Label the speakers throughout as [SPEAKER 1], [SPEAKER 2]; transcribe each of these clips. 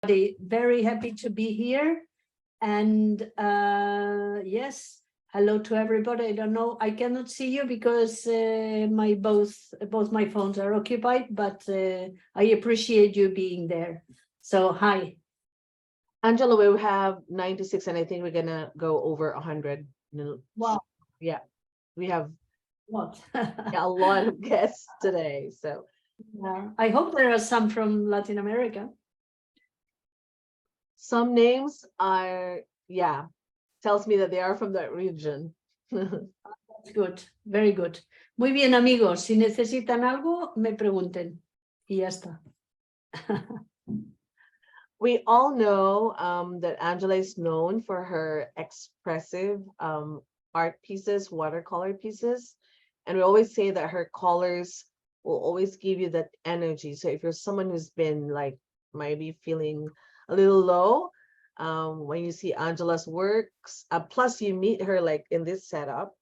[SPEAKER 1] Very happy to be here. And yes, hello to everybody. I don't know, I cannot see you because both my phones are occupied, but I appreciate you being there. So hi.
[SPEAKER 2] Angela, we have 96, and I think we're gonna go over 100.
[SPEAKER 1] Wow.
[SPEAKER 2] Yeah, we have
[SPEAKER 1] What?
[SPEAKER 2] a lot of guests today. So
[SPEAKER 1] yeah, I hope there are some from Latin America.
[SPEAKER 2] some names are, tells me that they are from that region.
[SPEAKER 1] That's good, very good. Muy bien, amigos. Si necesitan algo, me pregunten. Y ya está.
[SPEAKER 2] We all know that Angela is known for her expressive art pieces, watercolor pieces. And we always say that her colors will always give you that energy. So if you're someone who's been like maybe feeling a little low, when you see Angela's works, plus you meet her like in this setup,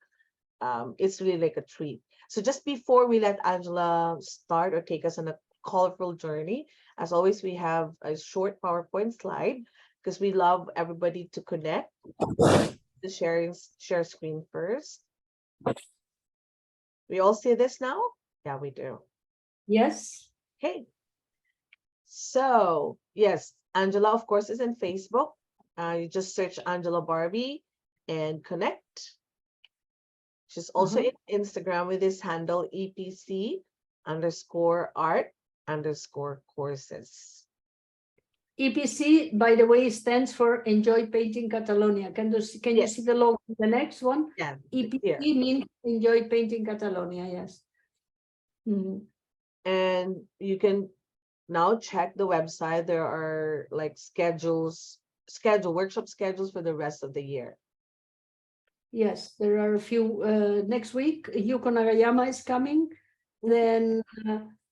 [SPEAKER 2] it's really like a treat. So just before we let Angela start or take us on a colorful journey, as always, we have a short PowerPoint slide because we love everybody to connect. The share screen first. We all see this now? Yeah, we do.
[SPEAKER 1] Yes.
[SPEAKER 2] Okay. So yes, Angela, of course, is in Facebook. You just search Angela Barbi and connect. She's also in Instagram with this handle EPC_art_courses.
[SPEAKER 1] EPC, by the way, stands for Enjoy Painting Catalonia. Can you see the logo? The next one?
[SPEAKER 2] Yeah.
[SPEAKER 1] EPC means Enjoy Painting Catalonia, yes.
[SPEAKER 2] And you can now check the website. There are like workshop schedules for the rest of the year.
[SPEAKER 1] Yes, there are a few. Next week, Yuko Nagayama is coming. Then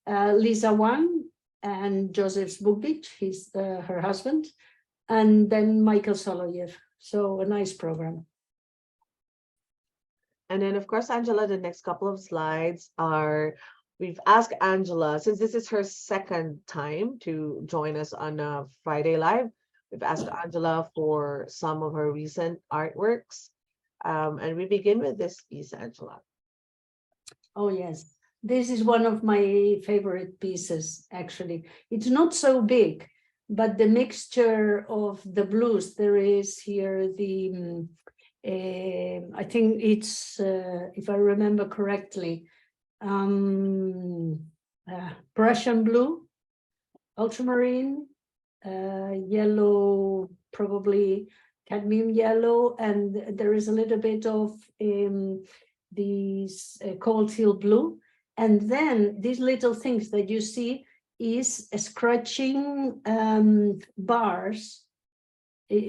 [SPEAKER 1] Lisa Wang and Joseph Bukvich, he's her husband, and then Michael Soloyev. So a nice program.
[SPEAKER 2] And then, of course, Angela, the next couple of slides are, we've asked Angela, since this is her second time to join us on a Friday Live, we've asked Angela for some of her recent artworks. And we begin with this piece, Angela.
[SPEAKER 1] Oh, yes. This is one of my favorite pieces, actually. It's not so big, but the mixture of the blues, there is here the, I think it's, if I remember correctly, Prussian blue, ultramarine, yellow, probably cadmium yellow, and there is a little bit of these Cogley blue. And then these little things that you see is scratching bars,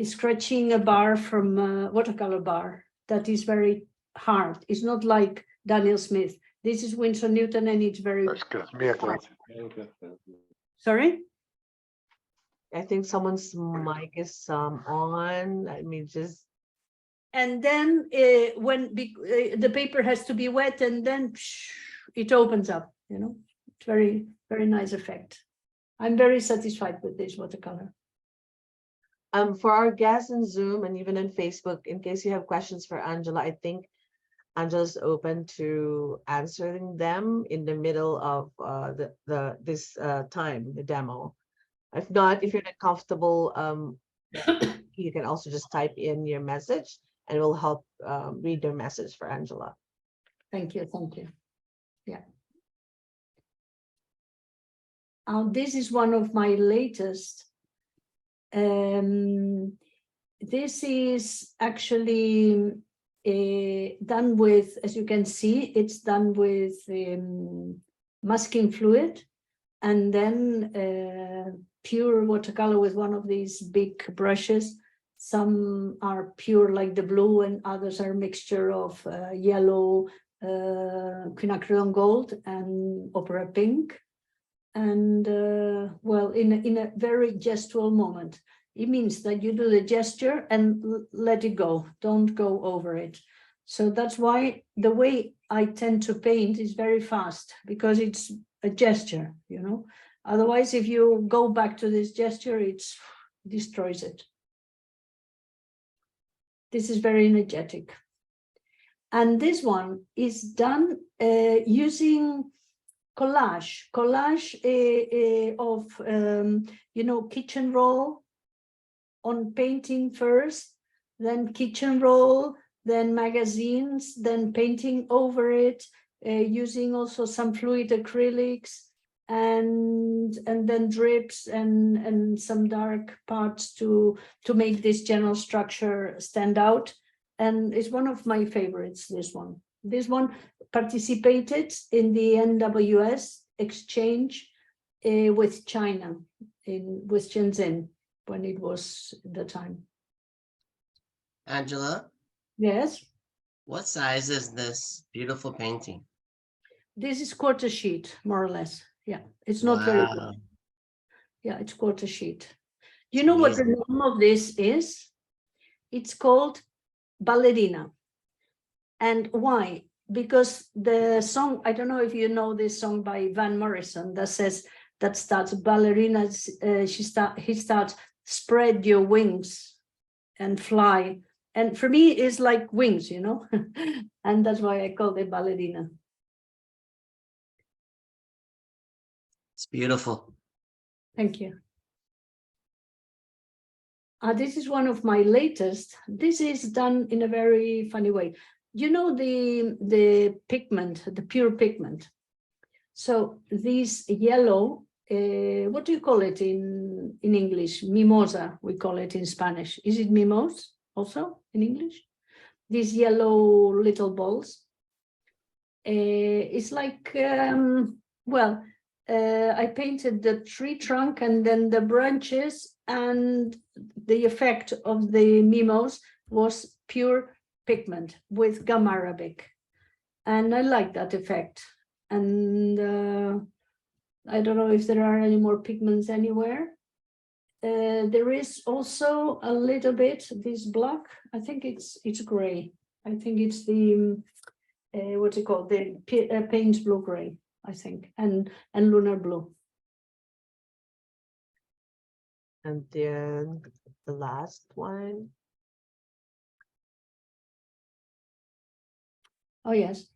[SPEAKER 1] scratching a bar from a watercolor bar that is very hard. It's not like Daniel Smith. This is Winsor Newton, and it's very hard. Sorry?
[SPEAKER 2] I think someone's mic is on. Let me just.
[SPEAKER 1] And then when the paper has to be wet, and then it opens up, you know. It's very, very nice effect. I'm very satisfied with this watercolor.
[SPEAKER 2] For our guests in Zoom and even in Facebook, in case you have questions for Angela, I think Angela's open to answering them in the middle of this time, the demo. If not, if you're not comfortable, you can also just type in your message and we'll help read their message for Angela.
[SPEAKER 1] Thank you, thank you. Yeah. This is one of my latest. This is actually done with, as you can see, it's done with masking fluid and then pure watercolor with one of these big brushes. Some are pure like the blue and others are a mixture of yellow, quinacridone gold and opera pink. And well, in a very gestural moment. It means that you do the gesture and let it go, don't go over it. So that's why the way I tend to paint is very fast, because it's a gesture, you know. Otherwise, if you go back to this gesture, it destroys it. This is very energetic. And this one is done using collage of, kitchen roll on painting first, then kitchen roll, then magazines, then painting over it, using also some fluid acrylics, and then drips and some dark parts to make this general structure stand out. And it's one of my favorites, this one. This one participated in the NWS exchange with China, with Shenzhen, when it was the time.
[SPEAKER 3] Angela,
[SPEAKER 1] Yes,
[SPEAKER 3] what size is this beautiful painting?
[SPEAKER 1] this is quarter sheet, more or less. Yeah, it's not very
[SPEAKER 3] Wow.
[SPEAKER 1] good. Yeah, it's quarter sheet. You
[SPEAKER 3] It's
[SPEAKER 1] know what the
[SPEAKER 3] amazing.
[SPEAKER 1] name of this is? It's called Ballerina. And why? Because the song, I don't know if you know this song by Van Morrison that starts ballerina, he starts, spread your wings and fly. And for me, it's like wings, and that's why I call it ballerina.
[SPEAKER 3] It's beautiful.
[SPEAKER 1] Thank you. This is one of my latest. This is done in a very funny way. You know the pigment, the pure pigment. So this yellow, what do you call it in English? Mimosa, we call it in Spanish. Is it mimose also in English? These yellow little balls. It's like, I painted the tree trunk and then the branches, and the effect of the mimose was pure pigment with gum arabic, and I like that effect. And I don't know if there are any more pigments anywhere. There is also a little bit this black. I think it's gray. I think it's the what's it called, the Payne's blue gray, I think, and lunar blue.
[SPEAKER 2] And then the last one.
[SPEAKER 1] Oh, yes.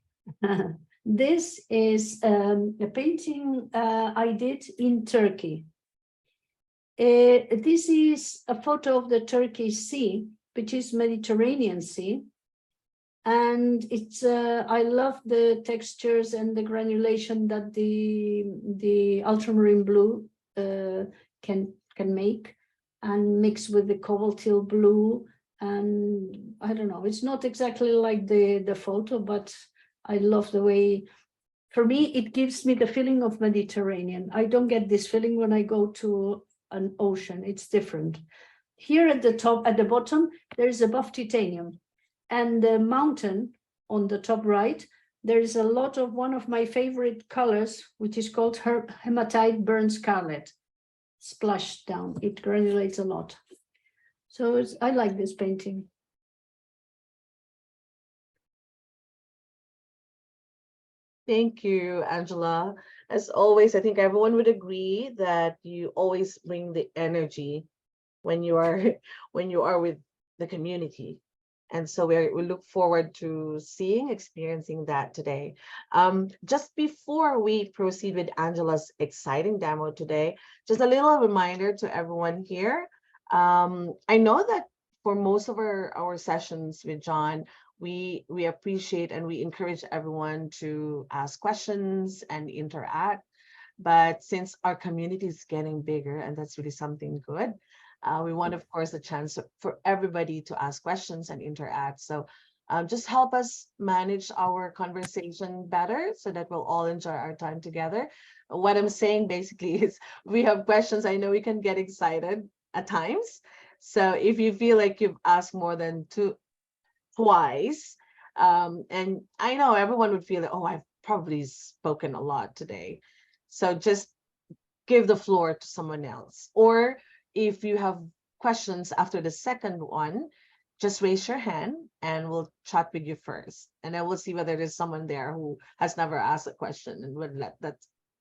[SPEAKER 1] This is a painting I did in Turkey. This is a photo of the Turkish Sea, which is Mediterranean Sea. And it's I love the textures and the granulation that the ultramarine blue can make, and mix with the cobaltine blue. And I don't know, it's not exactly like the photo, but I love the way, for me, it gives me the feeling of Mediterranean. I don't get this feeling when I go to an ocean. It's different. Here at the top, at the bottom, there is a buff titanium. And the mountain on the top right, there is a lot of one of my favorite colors, which is called hematite burnt scarlet, splashed down. It granulates a lot. So I like this painting.
[SPEAKER 2] Thank you, Angela. As always, I think everyone would agree that you always bring the energy when you are with the community. And so we look forward to experiencing that today. Just before we proceed with Angela's exciting demo today, just a little reminder to everyone here. I know that for most of our sessions with John, we appreciate and we encourage everyone to ask questions and interact. But since our community is getting bigger, and that's really something good, we want, of course, a chance for everybody to ask questions and interact. So just help us manage our conversation better so that we'll all enjoy our time together. What I'm saying basically is we have questions. I know we can get excited at times. So if you feel like you've asked more than twice, and I know everyone would feel like, oh, I've probably spoken a lot today. So just give the floor to someone else. Or if you have questions after the second one, just raise your hand and we'll chat with you first. And then we'll see whether there's someone there who has never asked a question, and we'll let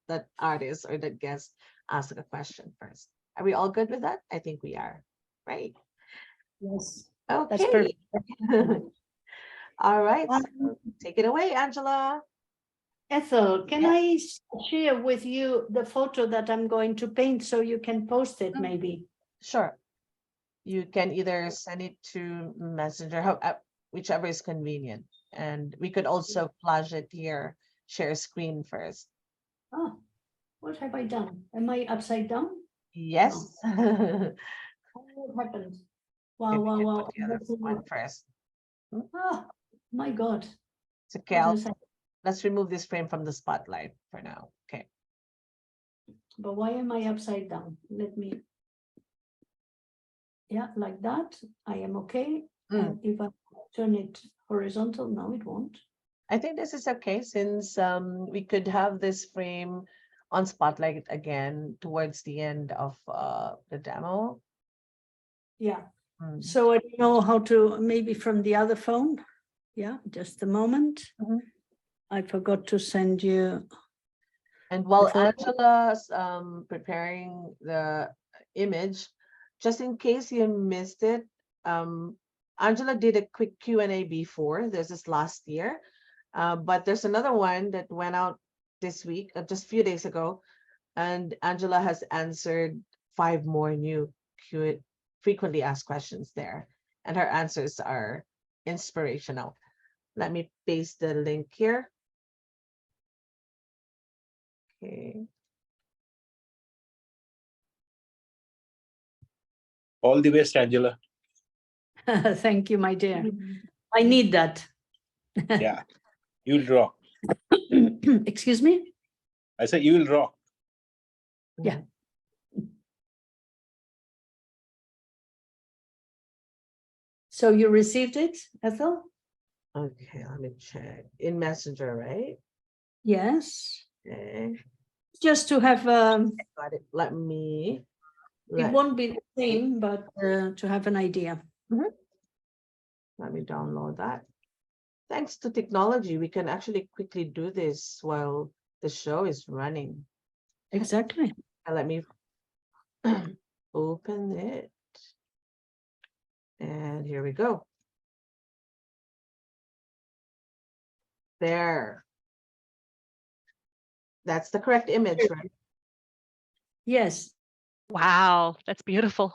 [SPEAKER 2] that artist or that guest ask a question first. Are we all good with that? I think we are, right?
[SPEAKER 1] Yes,
[SPEAKER 2] Okay.
[SPEAKER 1] that's perfect.
[SPEAKER 2] All right.
[SPEAKER 1] Um,
[SPEAKER 2] So take it away, Angela.
[SPEAKER 1] Ethel, can
[SPEAKER 2] Yeah.
[SPEAKER 1] I share with you the photo that I'm going to paint so you can post it maybe?
[SPEAKER 2] Sure. You can either send it to Messenger, whichever is convenient. And we could also flash it here, share screen first.
[SPEAKER 1] Oh, what have I done? Am I upside down?
[SPEAKER 2] Yes. Maybe
[SPEAKER 1] What happened? Wow,
[SPEAKER 2] we
[SPEAKER 1] wow,
[SPEAKER 2] can
[SPEAKER 1] wow.
[SPEAKER 2] put the other one first.
[SPEAKER 1] Oh, my God.
[SPEAKER 2] It's okay.
[SPEAKER 1] What has happened?
[SPEAKER 2] Let's remove this frame from the spotlight for now. Okay.
[SPEAKER 1] But why am I upside down? Let me. Yeah, like that. I am okay. And if I turn it horizontal, no, it won't.
[SPEAKER 2] I think this is okay since we could have this frame on spotlight again towards the end of the demo.
[SPEAKER 1] Yeah.
[SPEAKER 2] Mm.
[SPEAKER 1] So I don't know how to, maybe from the other phone. Yeah, just a moment.
[SPEAKER 2] Mhm.
[SPEAKER 1] I forgot to send you.
[SPEAKER 2] And while
[SPEAKER 1] photo.
[SPEAKER 2] Angela's preparing the image, just in case you missed it, Angela did a quick Q&A before. This is last year, but there's another one that went out this week, just a few days ago, and Angela has answered 5 more new frequently asked questions there, and her answers are inspirational. Let me paste the link here. Okay.
[SPEAKER 4] All the best, Angela.
[SPEAKER 1] Thank you, my dear. I need that.
[SPEAKER 4] Yeah, you'll rock.
[SPEAKER 1] Excuse me?
[SPEAKER 4] I said you will rock.
[SPEAKER 1] Yeah. So you received it, Ethel?
[SPEAKER 2] Okay, let me check. In Messenger, right?
[SPEAKER 1] Yes.
[SPEAKER 2] Okay,
[SPEAKER 1] Just to have,
[SPEAKER 2] got it. Let me.
[SPEAKER 1] it won't be the same, but to have an idea.
[SPEAKER 2] Let me download that. Thanks to technology, we can actually quickly do this while the show is running.
[SPEAKER 1] Exactly.
[SPEAKER 2] And let me open it. And here we go. There. That's the correct image, right?
[SPEAKER 1] Yes.
[SPEAKER 5] Wow, that's beautiful.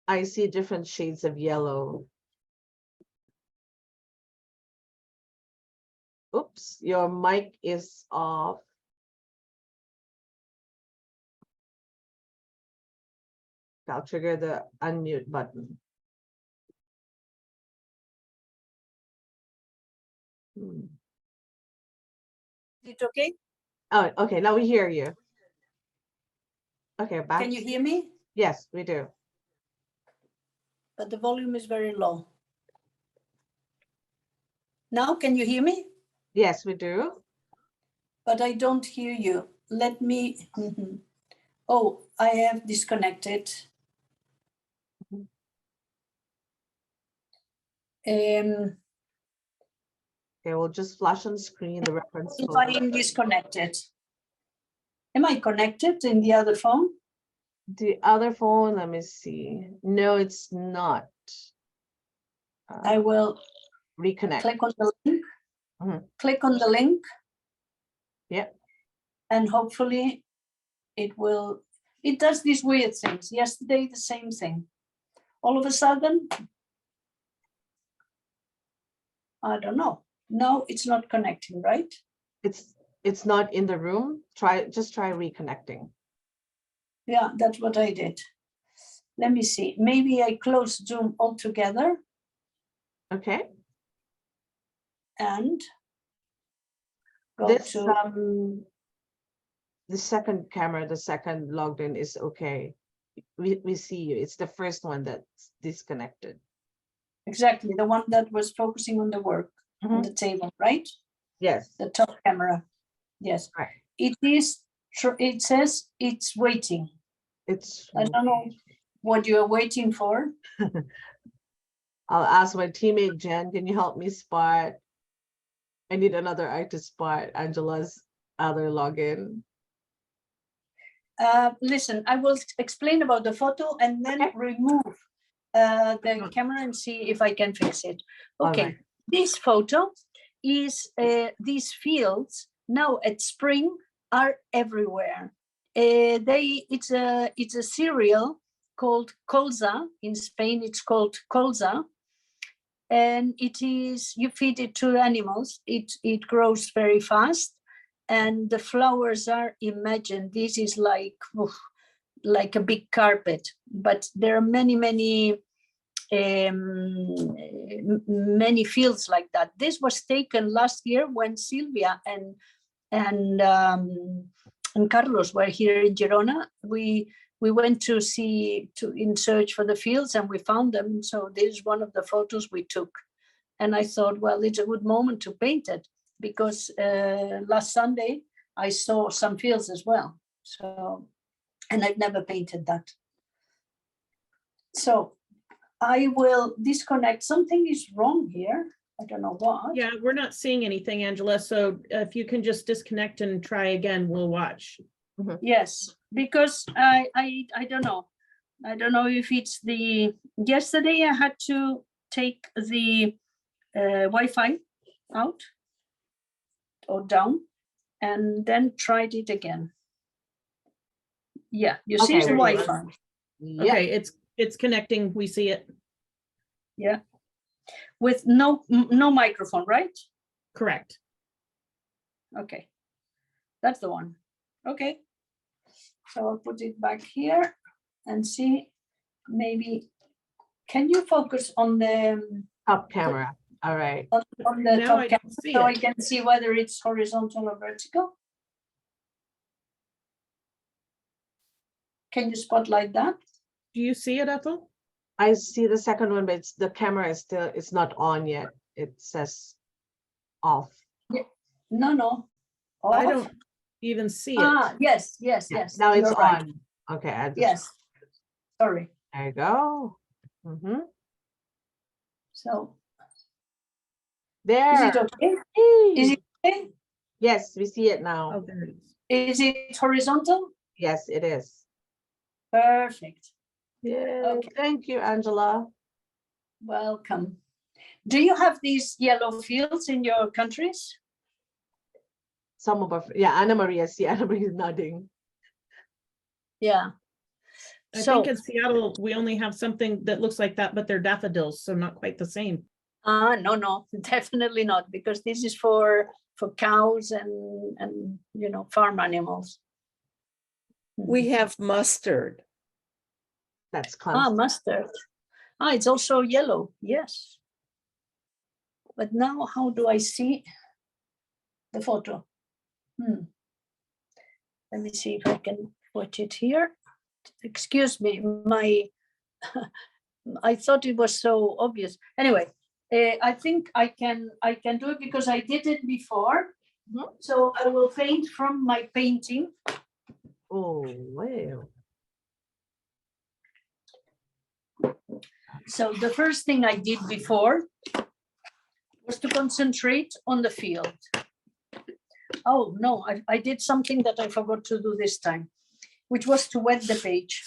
[SPEAKER 2] I see different shades of yellow. Oops, your mic is off. I'll trigger the unmute button.
[SPEAKER 1] Is it okay?
[SPEAKER 2] Oh, okay, now we hear you. Okay, back.
[SPEAKER 1] Can you hear me?
[SPEAKER 2] Yes, we do.
[SPEAKER 1] But the volume is very low. Now, can you hear me?
[SPEAKER 2] Yes, we do.
[SPEAKER 1] But I don't hear you. Let me. Oh, I have disconnected.
[SPEAKER 2] Okay, we'll just flash on screen the reference
[SPEAKER 1] If
[SPEAKER 2] photo.
[SPEAKER 1] I am disconnected. Am I connected in the other phone?
[SPEAKER 2] The other phone, let me see. No, it's not.
[SPEAKER 1] I will
[SPEAKER 2] Reconnect.
[SPEAKER 1] click on the link.
[SPEAKER 2] Mhm.
[SPEAKER 1] Click on the link.
[SPEAKER 2] Yep.
[SPEAKER 1] And hopefully it will. It does these weird things. Yesterday, the same thing. All of a sudden, I don't know. No, it's not connecting, right?
[SPEAKER 2] It's not in the room. Just try reconnecting.
[SPEAKER 1] Yeah, that's what I did. Let me see. Maybe I close Zoom altogether
[SPEAKER 2] Okay.
[SPEAKER 1] and go
[SPEAKER 2] This
[SPEAKER 1] to.
[SPEAKER 2] the second camera, the second logged in is okay. We see you. It's the first one that's disconnected.
[SPEAKER 1] Exactly, the one that was focusing on the work on the table, right?
[SPEAKER 2] Yes.
[SPEAKER 1] The top camera. Yes.
[SPEAKER 2] Right.
[SPEAKER 1] It is. It says it's waiting.
[SPEAKER 2] It's.
[SPEAKER 1] I don't know what you are waiting for.
[SPEAKER 2] I'll ask my teammate Jen, can you help me spot? I need another eye to spot Angela's other login.
[SPEAKER 1] Listen, I will explain about the photo and then
[SPEAKER 2] Okay.
[SPEAKER 1] remove the camera and see if I can fix it.
[SPEAKER 2] All
[SPEAKER 1] Okay,
[SPEAKER 2] right.
[SPEAKER 1] this photo is these fields now at spring are everywhere. It's a cereal called colza. In Spain, it's called colza. And it is, you feed it to animals, it grows very fast. And the flowers are, imagine, this is like a big carpet, but there are many fields like that. This was taken last year when Sylvia and Carlos were here in Girona. We went to in search for the fields and we found them. So this is one of the photos we took. And I thought, well, it's a good moment to paint it because last Sunday I saw some fields as well. So, and I've never painted that. So I will disconnect. Something is wrong here. I don't know what.
[SPEAKER 6] Yeah, we're not seeing anything, Angela. So if you can just disconnect and try again, we'll watch.
[SPEAKER 1] Yes, because I don't know. I don't know if it's yesterday I had to take the Wi-Fi out or down and then tried it again. Yeah, you see
[SPEAKER 2] Okay,
[SPEAKER 1] the
[SPEAKER 2] there you go.
[SPEAKER 1] Wi-Fi.
[SPEAKER 2] Yeah.
[SPEAKER 6] Okay, it's connecting. We see it.
[SPEAKER 1] Yeah, with no microphone, right?
[SPEAKER 6] Correct.
[SPEAKER 1] Okay, that's the one. Okay, so I'll put it back here and see, maybe, can you focus on the
[SPEAKER 2] Top camera. All right.
[SPEAKER 1] on the
[SPEAKER 6] Now
[SPEAKER 1] top
[SPEAKER 6] I
[SPEAKER 1] camera
[SPEAKER 6] don't see
[SPEAKER 1] so I
[SPEAKER 6] it.
[SPEAKER 1] can see whether it's horizontal or vertical? Can you spotlight that?
[SPEAKER 6] Do you see it, Ethel?
[SPEAKER 2] I see the second one, but the camera is still, it's not on yet. It says off.
[SPEAKER 1] No.
[SPEAKER 6] I
[SPEAKER 1] Off?
[SPEAKER 6] don't even see it.
[SPEAKER 1] Ah, yes.
[SPEAKER 2] Yeah, now it's
[SPEAKER 1] you're right.
[SPEAKER 2] on. Okay. I just,
[SPEAKER 1] Yes, sorry.
[SPEAKER 2] There you go. Mhm.
[SPEAKER 1] So,
[SPEAKER 2] There.
[SPEAKER 1] is it okay? Is it okay?
[SPEAKER 2] Yes, we see it
[SPEAKER 6] Oh,
[SPEAKER 2] now.
[SPEAKER 6] there it is.
[SPEAKER 1] Is it horizontal?
[SPEAKER 2] Yes, it is.
[SPEAKER 1] Perfect.
[SPEAKER 2] Yeah.
[SPEAKER 1] Okay.
[SPEAKER 2] Thank you, Angela.
[SPEAKER 1] Welcome. Do you have these yellow fields in your countries?
[SPEAKER 2] Some of our, yeah, Anna Maria, see Anna Maria is nodding.
[SPEAKER 1] Yeah.
[SPEAKER 6] I
[SPEAKER 1] So,
[SPEAKER 6] think in Seattle, we only have something that looks like that, but they're daffodils, so not quite the same.
[SPEAKER 1] no, definitely not, because this is for cows and farm animals.
[SPEAKER 7] We have mustard.
[SPEAKER 2] That's
[SPEAKER 1] Ah,
[SPEAKER 2] constant.
[SPEAKER 1] mustard. Ah, it's also yellow, yes. But now how do I see the photo? Let me see if I can put it here. Excuse me, I thought it was so obvious. Anyway, I think I can do it because I did it before. So I will paint from my painting.
[SPEAKER 2] Oh, wow.
[SPEAKER 1] So the first thing I did before was to concentrate on the field. Oh no, I did something that I forgot to do this time, which was to wet the page.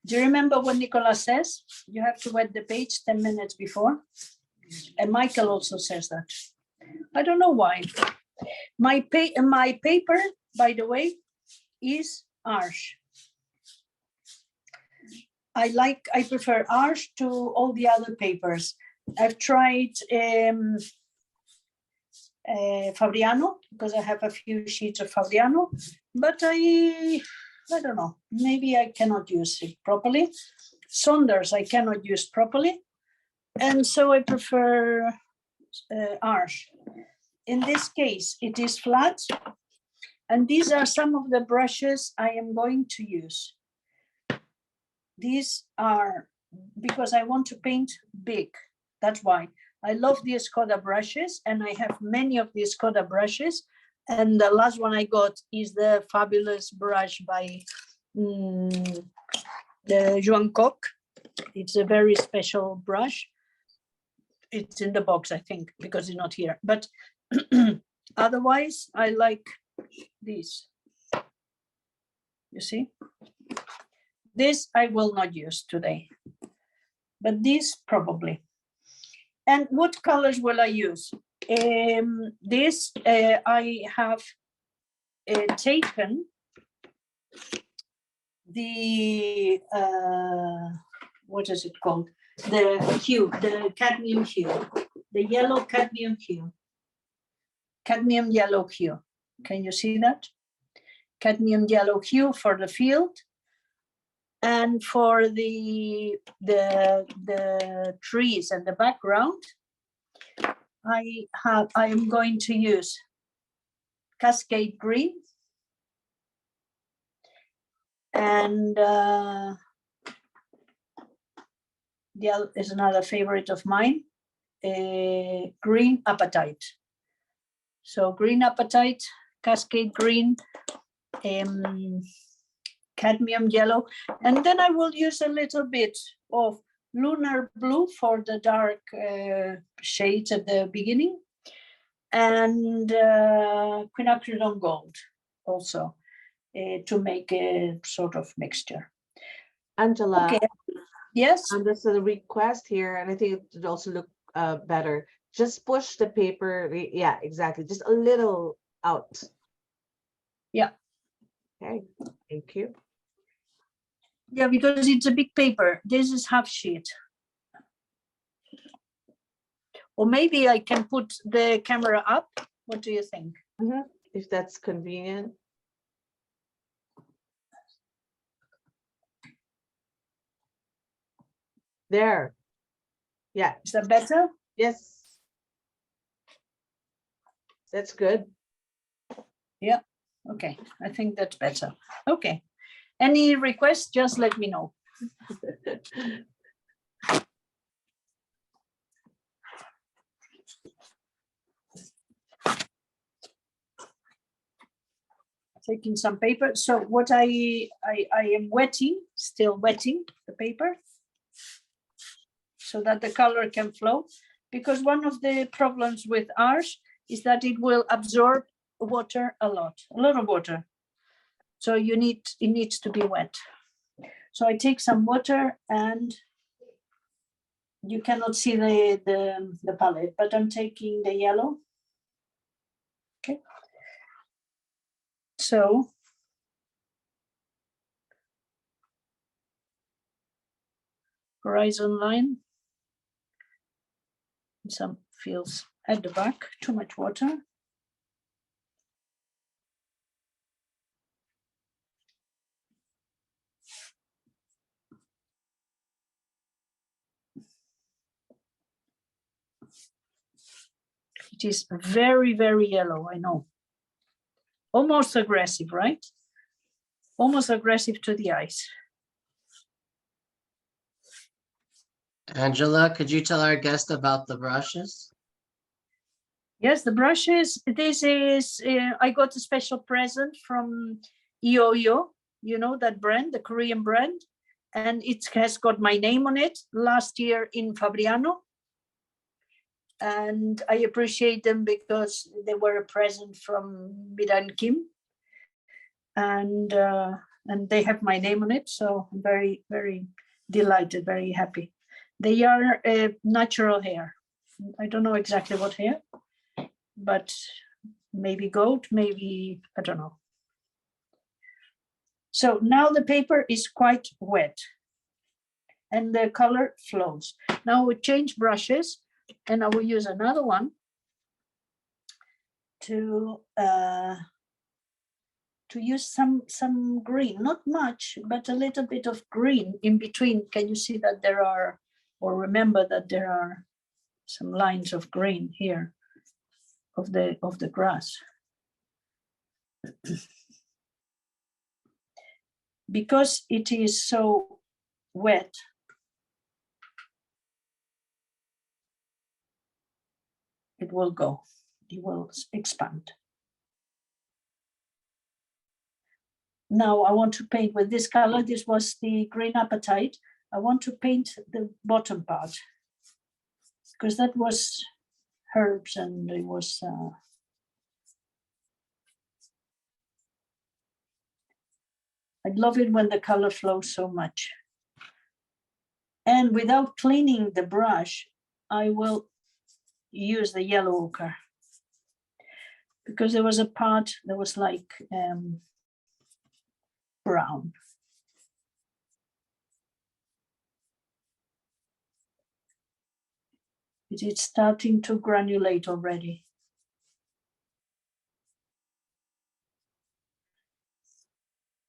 [SPEAKER 1] Do you remember what Nicola says? You have to wet the page 10 minutes before. And Michael also says that. I don't know why. My paper, by the way, is Arch. I prefer Arch to all the other papers. I've tried Fabriano because I have a few sheets of Fabriano, but I don't know, maybe I cannot use it properly. Saunders I cannot use properly, and so I prefer Arch. In this case, it is flat, and these are some of the brushes I am going to use. These are because I want to paint big. That's why I love the Escoda brushes, and I have many of the Escoda brushes. And the last one I got is the fabulous brush by Joan Koch. It's a very special brush. It's in the box, I think, because it's not here. But otherwise, I like these.
[SPEAKER 8] You see? This I will not use today, but this probably. And what colors will I use? This I have taken the, what is it called? The hue, the cadmium hue, the yellow cadmium hue, cadmium yellow hue. Can you see that? Cadmium yellow hue for the field. And for the trees and the background, I am going to use Cascade Green and is another favorite of mine, Green Apatite. So Green Apatite, Cascade Green, cadmium yellow, and then I will use a little bit of lunar blue for the dark shades at the beginning, and quinacridone gold also to make a sort of mixture.
[SPEAKER 2] Angela,
[SPEAKER 8] Okay. Yes.
[SPEAKER 2] there's a request here, and I think it would also look better. Just push the paper. Yeah, exactly. Just a little out.
[SPEAKER 8] Yeah.
[SPEAKER 2] Okay. Thank you.
[SPEAKER 8] Yeah, because it's a big paper. This is half sheet. Or maybe I can put the camera up. What do you think?
[SPEAKER 2] If that's convenient. There. Yeah.
[SPEAKER 8] Is that better?
[SPEAKER 2] Yes. That's good.
[SPEAKER 8] Yeah. Okay. I think that's better. Okay. Any requests, just let me know. Taking some paper. So what I am wetting, still wetting the paper so that the color can flow. Because one of the problems with ours is that it will absorb water a lot of water. So it needs to be wet. So I take some water, and you cannot see the palette, but I'm taking the yellow. Okay. So horizon line, some feels at the back, too much water. It is very, very yellow, I know. Almost aggressive, right? Almost aggressive to the eyes.
[SPEAKER 3] Angela, could you tell our guest about the brushes?
[SPEAKER 8] Yes, the brushes, this is, I got a special present from Ioyo, you know that brand, the Korean brand, and it has got my name on it last year in Fabriano. And I appreciate them because they were a present from Miran Kim. And they have my name on it, so I'm very, very delighted, very happy. They are natural hair. I don't know exactly what hair, but maybe goat, maybe, I don't know. So now the paper is quite wet and the color flows. Now we change brushes, and I will use another one to use some green, not much, but a little bit of green in between. Can you see that there are, or remember that there are some lines of green here of the grass? Because it is so wet, it will go, it will expand. Now I want to paint with this color. This was the Green Apatite. I want to paint the bottom part because that was herbs and it was I love it when the color flows so much. And without cleaning the brush, I will use the yellow ochre, because there was a part that was like brown. It is starting to granulate already.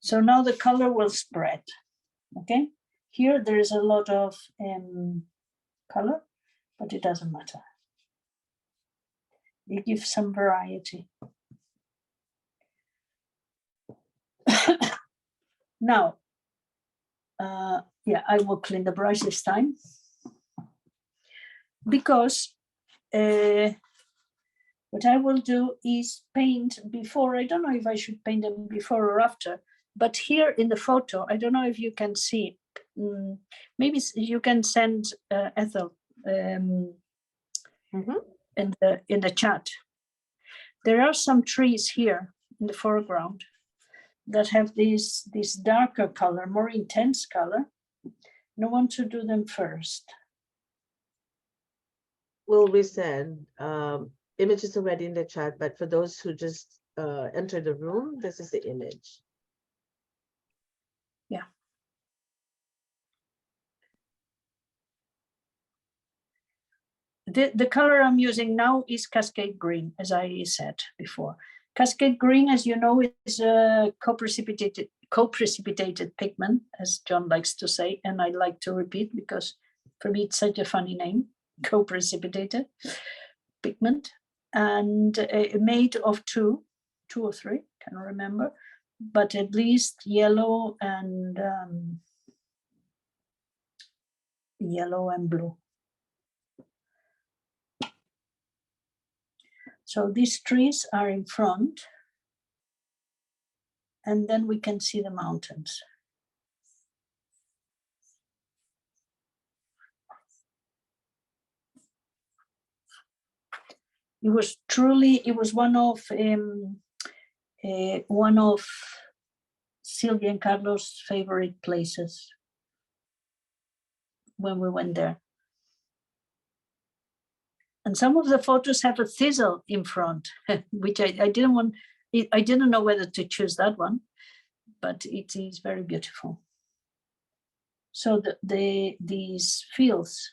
[SPEAKER 8] So now the color will spread, okay? Here there is a lot of color, but it doesn't matter. It gives some variety. Now, yeah, I will clean the brush this time, because what I will do is paint before. I don't know if I should paint them before or after, but here in the photo, I don't know if you can see, maybe you can send Ethel in the chat. There are some trees here in the foreground that have this darker color, more intense color. And I want to do them first.
[SPEAKER 2] Will resend images already in the chat, but for those who just enter the room, this is the image.
[SPEAKER 8] Yeah. The color I'm using now is Cascade Green, as I said before. Cascade Green, as you know, is a co-precipitated pigment, as John likes to say, and I like to repeat because for me it's such a funny name, co-precipitated pigment, and made of two or three, can't remember, but at least yellow and blue. So these trees are in front, and then we can see the mountains. It was one of Sylvia and Carlos' favorite places when we went there. And some of the photos have a thistle in front, which I didn't want. I didn't know whether to choose that one, but it is very beautiful. So these fields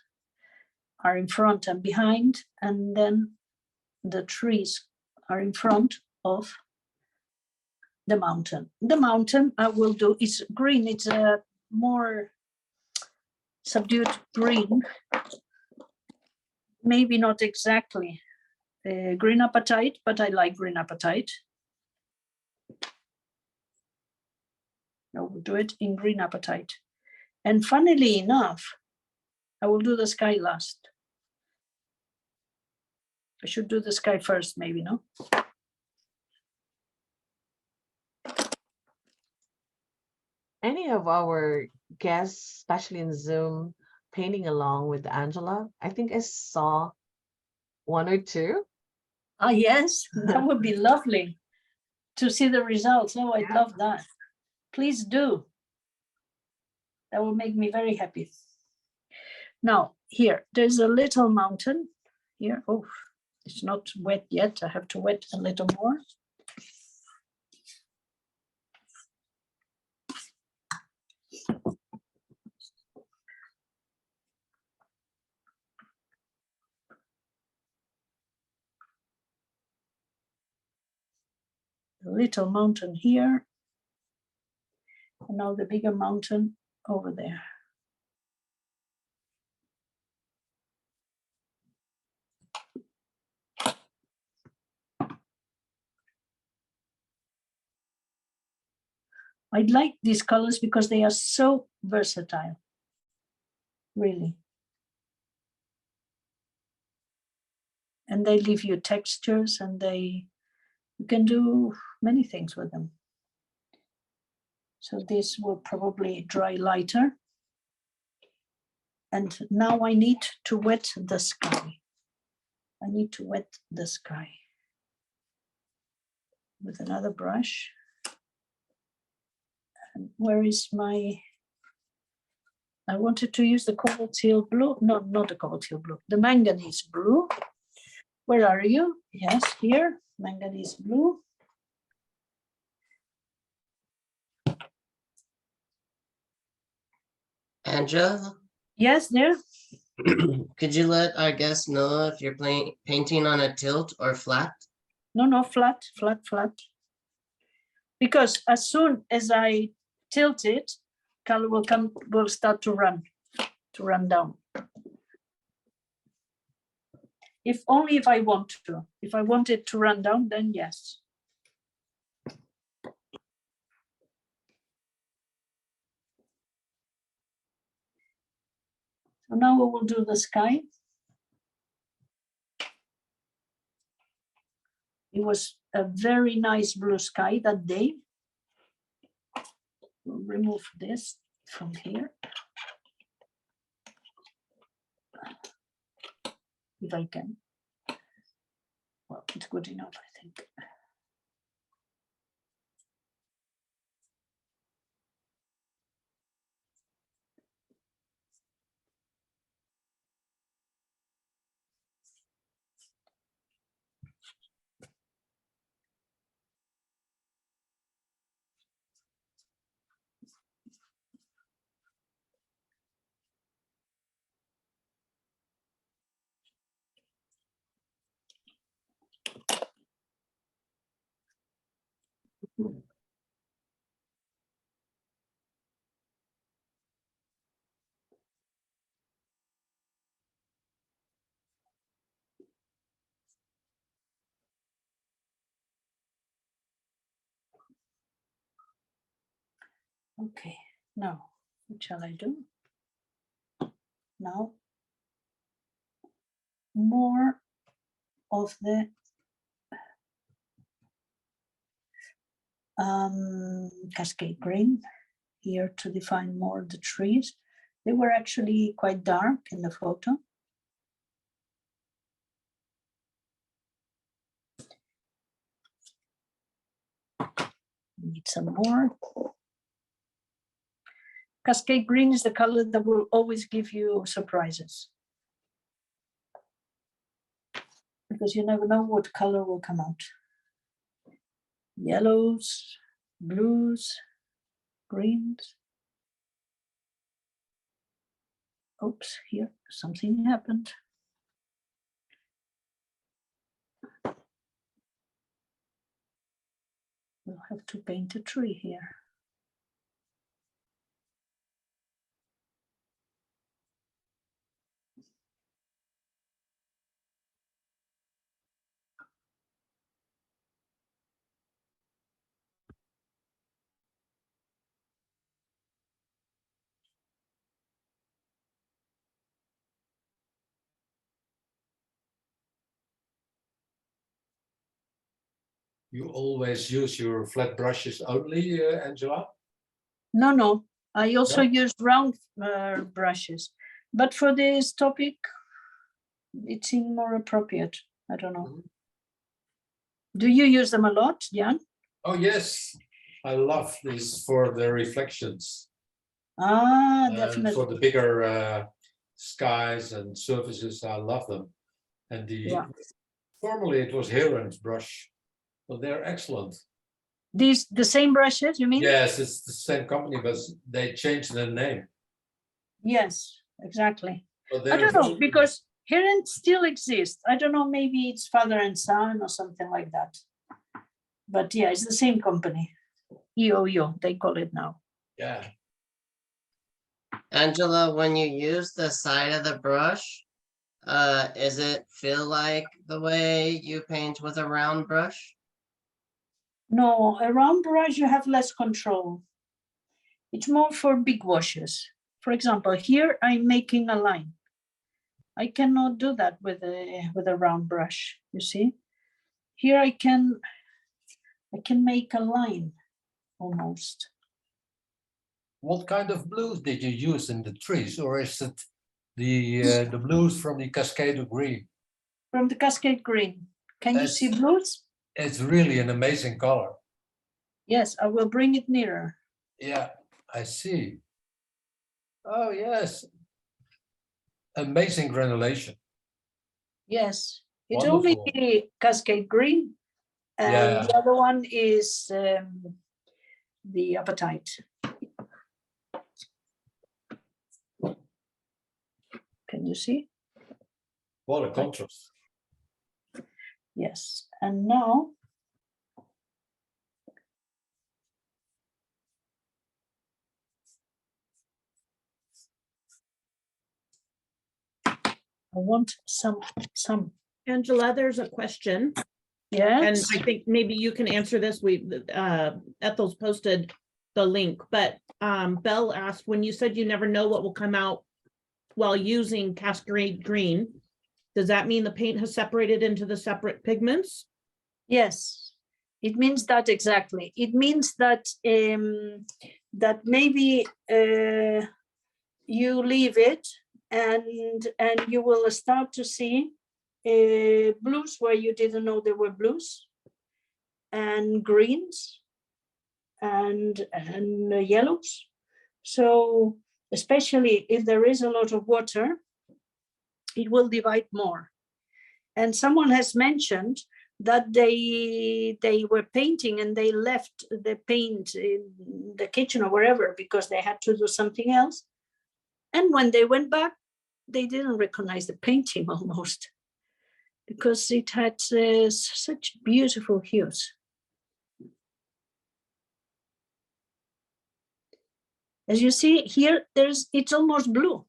[SPEAKER 8] are in front and behind, and then the trees are in front of the mountain. The mountain I will do is green. It's a more subdued green. Maybe not exactly green apatite, but I like green apatite. I will do it in green apatite. And funnily enough, I will do the sky last. I should do the sky first, maybe, no?
[SPEAKER 2] Any of our guests, especially in Zoom, painting along with Angela? I think I saw one or two.
[SPEAKER 8] Ah, yes, that would be lovely to see the results. Oh, I'd love that. Please do. That will make me very happy. Now, here, there's a little mountain here. Oh, it's not wet yet. I have to wet a little more. A little mountain here. And now the bigger mountain over there. I like these colors because they are so versatile, really. And they leave you textures, and you can do many things with them. So this will probably dry lighter. And now I need to wet the sky. I need to wet the sky with another brush. And where is my, I wanted to use the cobalt teal blue. No, not the cobalt teal blue, the manganese blue. Where are you? Yes, here, manganese blue.
[SPEAKER 3] Angela,
[SPEAKER 8] Yes, there.
[SPEAKER 3] could you let our guests know if you're painting on a tilt or flat?
[SPEAKER 8] No, flat, flat, flat. Because as soon as I tilt it, color will start to run down. If only if I want to. If I want it to run down, then yes. So now we will do the sky. It was a very nice blue sky that day. We'll remove this from here. If I can. Well, it's good enough, I think. Okay, now what shall I do? Now more of the cascade green here to define more the trees. They were actually quite dark in the photo. Need some more. Cascade green is the color that will always give you surprises. Because you never know what color will come out. Yellows, blues, greens. Oops, here something happened. We'll have to paint a tree here.
[SPEAKER 9] You always use your flat brushes only, Angela?
[SPEAKER 8] No, I also
[SPEAKER 9] No?
[SPEAKER 8] use round brushes, but for this topic, it seemed more appropriate. I don't know.
[SPEAKER 9] Mhm.
[SPEAKER 8] Do you use them a lot, Jan?
[SPEAKER 9] Oh, yes. I love this for the reflections.
[SPEAKER 8] Ah,
[SPEAKER 9] And
[SPEAKER 8] definitely.
[SPEAKER 9] for the bigger skies and surfaces, I love them. And
[SPEAKER 8] Yeah.
[SPEAKER 9] formerly it was Heron's brush, but they're excellent.
[SPEAKER 8] The same brushes, you mean?
[SPEAKER 9] Yes, it's the same company, but they changed their name.
[SPEAKER 8] Yes, exactly.
[SPEAKER 9] But
[SPEAKER 8] I
[SPEAKER 9] they're
[SPEAKER 8] don't know,
[SPEAKER 9] very-
[SPEAKER 8] because Heron still exists. I don't know, maybe it's father and son or something like that. But yeah, it's the same company. EOO, they call it now.
[SPEAKER 9] Yeah.
[SPEAKER 3] Angela, when you use the side of the brush, is it feel like the way you paint with a round brush?
[SPEAKER 8] No, a round brush, you have less control. It's more for big washes. For example, here I'm making a line. I cannot do that with a round brush, you see? Here I can make a line almost.
[SPEAKER 9] What kind of blues did you use in the trees, or is it the blues from the Cascade of Green?
[SPEAKER 8] From the Cascade Green. Can you see
[SPEAKER 9] That's-
[SPEAKER 8] blues?
[SPEAKER 9] It's really an amazing color.
[SPEAKER 8] Yes, I will bring it nearer.
[SPEAKER 9] Yeah, I see. Oh, yes. Amazing granulation.
[SPEAKER 8] Yes, it's
[SPEAKER 9] Wonderful.
[SPEAKER 8] only Cascade Green, and
[SPEAKER 9] Yeah.
[SPEAKER 8] the other one is the Appetite. Can you see?
[SPEAKER 9] What a contrast.
[SPEAKER 8] Yes, and now I want some.
[SPEAKER 6] Angela, there's a question, and
[SPEAKER 8] Yes,
[SPEAKER 6] I think maybe you can answer this. Ethel's posted the link, but Belle asked, when you said you never know what will come out while using Cascade Green, does that mean the paint has separated into the separate pigments?
[SPEAKER 8] yes, it means that exactly. It means that that maybe you leave it and you will start to see blues where you didn't know there were blues, and greens and yellows. So especially if there is a lot of water, it will divide more. And someone has mentioned that they were painting and they left the paint in the kitchen or wherever because they had to do something else. And when they went back, they didn't recognize the painting almost, because it had such beautiful hues. As you see here, it's almost blue.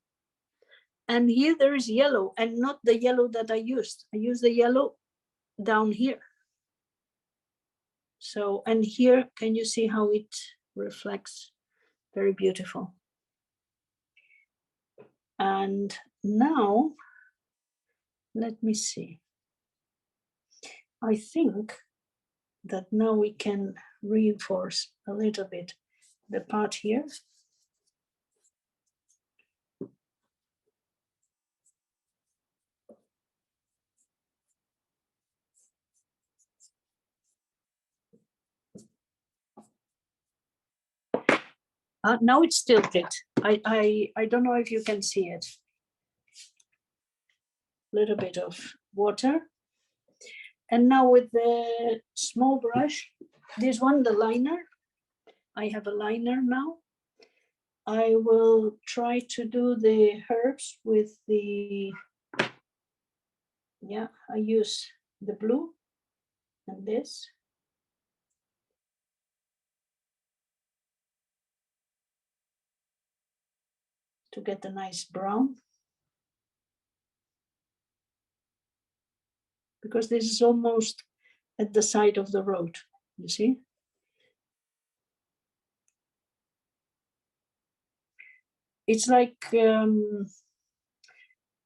[SPEAKER 8] And here there is yellow, and not the yellow that I used. I used the yellow down here. So, and here, can you see how it reflects? Very beautiful. And now, let me see. I think that now we can reinforce a little bit the part here. Now it's tilted. I don't know if you can see it. Little bit of water. And now with the small brush, this one, the liner, I have a liner now. I will try to do the herbs with the, yeah, I use the blue and this. To get a nice brown. Because this is almost at the side of the road, you see? It's like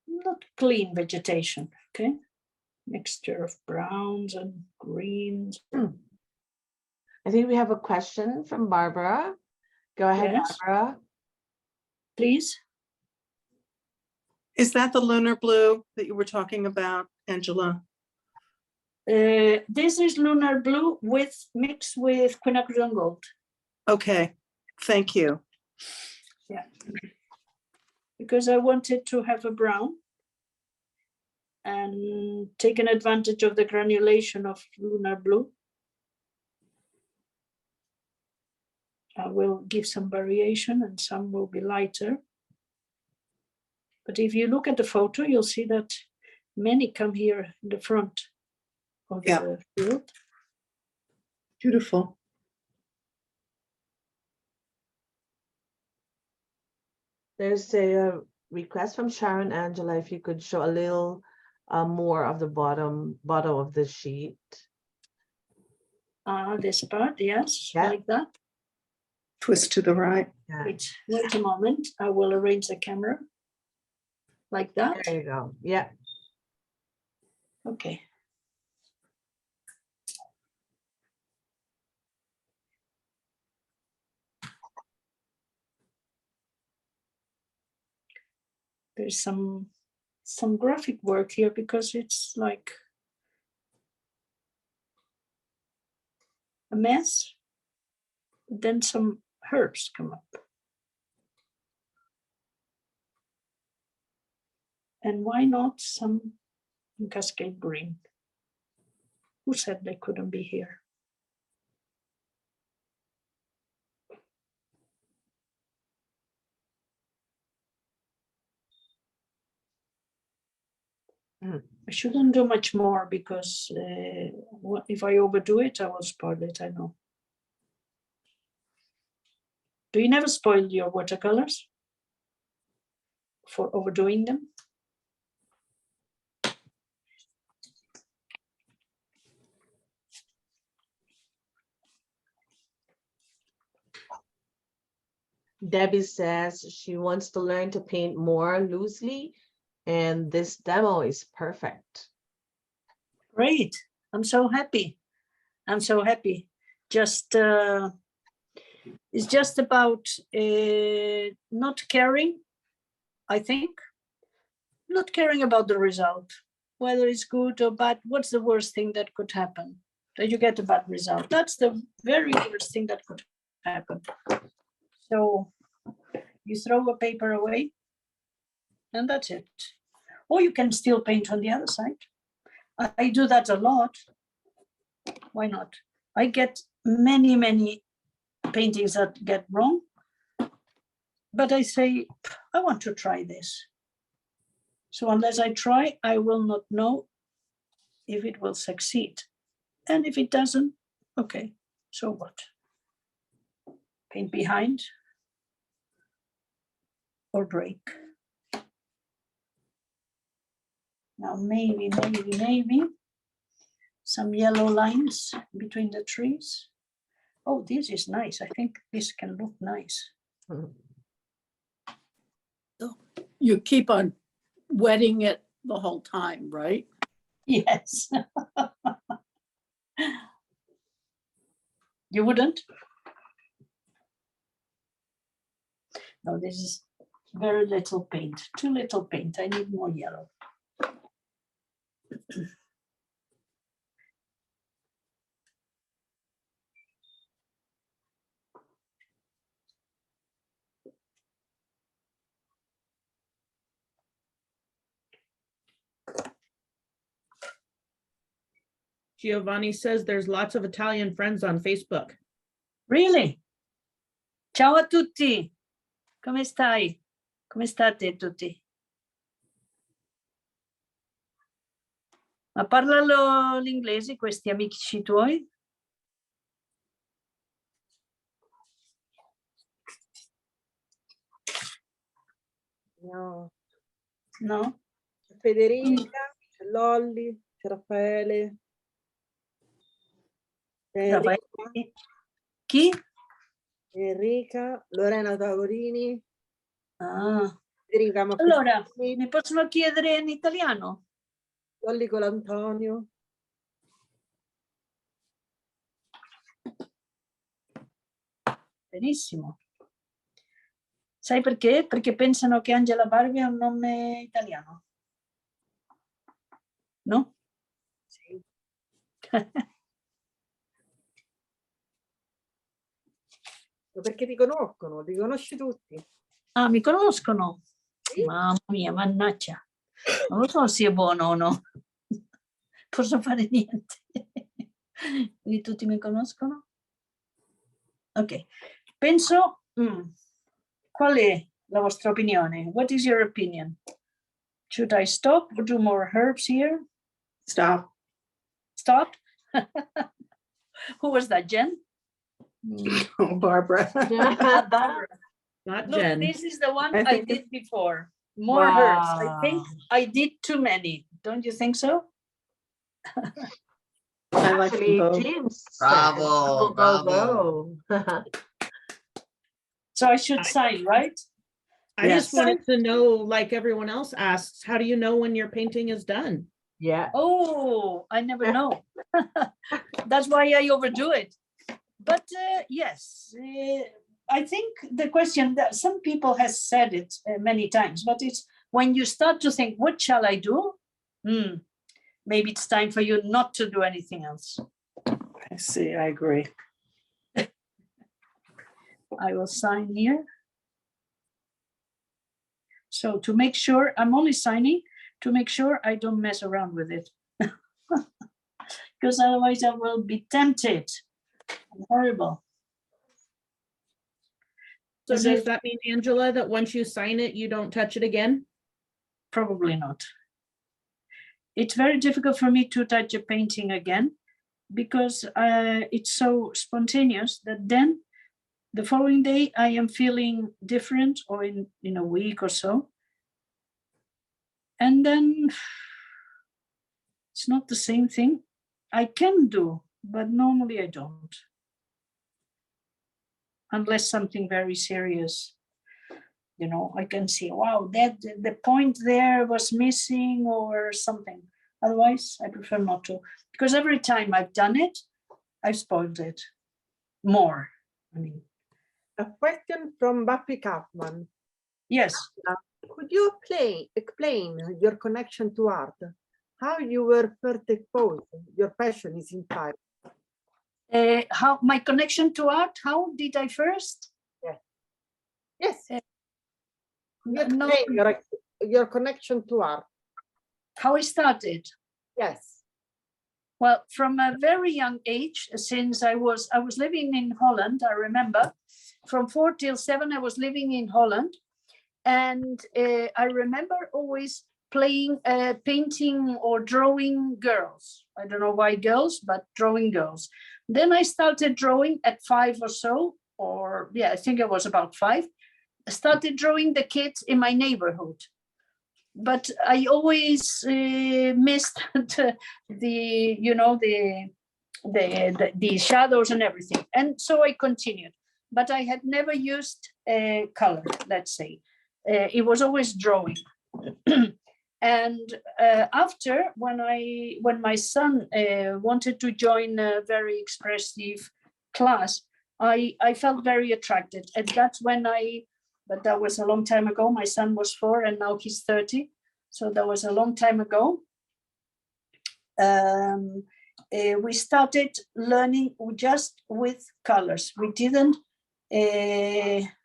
[SPEAKER 8] not clean vegetation, okay? Mixture of browns and greens.
[SPEAKER 2] I think we have a question from Barbara. Go ahead,
[SPEAKER 8] Yes.
[SPEAKER 2] Barbara.
[SPEAKER 8] Please.
[SPEAKER 7] Is that the lunar blue that you were talking about, Angela?
[SPEAKER 8] This is lunar blue mixed with quinacridone gold.
[SPEAKER 7] Okay, thank you.
[SPEAKER 8] Yeah. Because I wanted to have a brown and taken advantage of the granulation of lunar blue. I will give some variation and some will be lighter. But if you look at the photo, you'll see that many come here in the front of the field.
[SPEAKER 7] Beautiful.
[SPEAKER 2] There's a request from Sharon, Angela, if you could show a little more of the bottom of the sheet.
[SPEAKER 8] This part, yes,
[SPEAKER 2] Yeah.
[SPEAKER 8] like that.
[SPEAKER 7] Twist to the right.
[SPEAKER 2] Yeah.
[SPEAKER 8] Wait a moment, I will arrange the camera. Like that.
[SPEAKER 2] There you go. Yeah.
[SPEAKER 8] Okay. There's some graphic work here because it's like a mess. Then some herbs come up. And why not some Cascade Green? Who said they couldn't be here? I shouldn't do much more because if I overdo it, I will spoil it, I know. Do you never spoil your watercolors for overdoing them?
[SPEAKER 2] Debbie says she wants to learn to paint more loosely, and this demo is perfect.
[SPEAKER 8] Great, I'm so happy. I'm so happy. Just it's just about not caring, I think. Not caring about the result, whether it's good or bad. What's the worst thing that could happen? That you get a bad result. That's the very worst thing that could happen. So you throw a paper away and that's it. Or you can still paint on the other side. I do that a lot. Why not? I get many paintings that get wrong, but I say, I want to try this. So unless I try, I will not know if it will succeed. And if it doesn't, okay, so what? Paint behind or break. Now maybe some yellow lines between the trees. Oh, this is nice. I think this can look nice.
[SPEAKER 10] You keep on wetting it the whole time, right?
[SPEAKER 8] Yes. You wouldn't? No, this is very little paint, too little paint. I need more yellow.
[SPEAKER 6] Giovanni says there's lots of Italian friends on Facebook.
[SPEAKER 8] Really? Ciao a tutti. Come stai? Come state tutti? Ma parlano l'inglese questi amici tuoi?
[SPEAKER 11] No,
[SPEAKER 8] No?
[SPEAKER 11] c'è Federica, c'è Lolli, c'è Raffaele. C'è
[SPEAKER 8] Raffaele. Chi?
[SPEAKER 11] Enrica, Lorena Tavorini,
[SPEAKER 8] Ah.
[SPEAKER 11] Federica
[SPEAKER 8] Allora,
[SPEAKER 11] Maffesini,
[SPEAKER 8] mi possono chiedere in italiano?
[SPEAKER 11] Lolli Colantonio.
[SPEAKER 8] Benissimo. Sai perché? Perché pensano che Angela Barbi è un nome italiano. No?
[SPEAKER 11] Sì. Perché ti conoscono, ti conosci tutti.
[SPEAKER 8] Ah, mi conoscono?
[SPEAKER 11] Sì.
[SPEAKER 8] Mamma mia, mannaggia. Non lo so se è buono o no. Posso fare niente. Quindi tutti mi conoscono? Ok. Penso, qual è la vostra opinione? What is your opinion? Should I stop or do more herbs here?
[SPEAKER 7] Stop.
[SPEAKER 8] Stop? Who was that, Jen?
[SPEAKER 7] Oh, Barbara.
[SPEAKER 8] Barbara.
[SPEAKER 6] Not
[SPEAKER 8] Look,
[SPEAKER 6] Jen.
[SPEAKER 8] this is the one
[SPEAKER 7] I
[SPEAKER 8] I
[SPEAKER 7] think
[SPEAKER 8] did before. More herbs. I think
[SPEAKER 2] Wow.
[SPEAKER 8] I did too many. Don't you think so?
[SPEAKER 7] I like them
[SPEAKER 2] Actually,
[SPEAKER 7] both.
[SPEAKER 2] James said,
[SPEAKER 3] Bravo,
[SPEAKER 2] go.
[SPEAKER 8] So I should sign, right?
[SPEAKER 6] I just
[SPEAKER 7] Yes.
[SPEAKER 6] wanted to know, like everyone else asks, how do you know when your painting is done?
[SPEAKER 2] Yeah.
[SPEAKER 8] Oh, I never know. That's why I overdo it. But yes, I think the question that some people has said it many times, but it's when you start to think, what shall I do? Maybe it's time for you not to do anything else.
[SPEAKER 7] I see, I agree.
[SPEAKER 8] I will sign here. So to make sure, I'm only signing to make sure I don't mess around with it. Because otherwise I will be tempted. Horrible.
[SPEAKER 6] So
[SPEAKER 8] Is
[SPEAKER 6] does
[SPEAKER 8] it-
[SPEAKER 6] that mean, Angela, that once you sign it, you don't touch it again?
[SPEAKER 8] Probably not. It's very difficult for me to touch a painting again because it's so spontaneous that then the following day I am feeling different, or in a week or so. And then it's not the same thing. I can do, but normally I don't. Unless something very serious, I can see, wow, that the point there was missing or something. Otherwise, I prefer not to, because every time I've done it, I've spoiled it more. I mean,
[SPEAKER 11] A question from Buffy Kaufman.
[SPEAKER 8] yes.
[SPEAKER 11] Could you explain your connection to art? How you were first exposed? Your passion is inside.
[SPEAKER 8] How my connection to art? How did I first?
[SPEAKER 11] Yes. You
[SPEAKER 8] No,
[SPEAKER 11] explain your connection to art.
[SPEAKER 8] how I started.
[SPEAKER 11] Yes.
[SPEAKER 8] Well, from a very young age, since I was living in Holland, I remember, from 4 till 7, I was living in Holland, and I remember always playing, painting or drawing girls. I don't know why girls, but drawing girls. Then I started drawing at 5 or so, or yeah, I think I was about 5. I started drawing the kids in my neighborhood. But I always missed the shadows and everything, and so I continued. But I had never used color. Let's say it was always drawing. And after, when my son wanted to join a very expressive class, I felt very attracted, and that's when but that was a long time ago. My son was 4 and now he's 30. So that was a long time ago. We started learning just with colors. We didn't,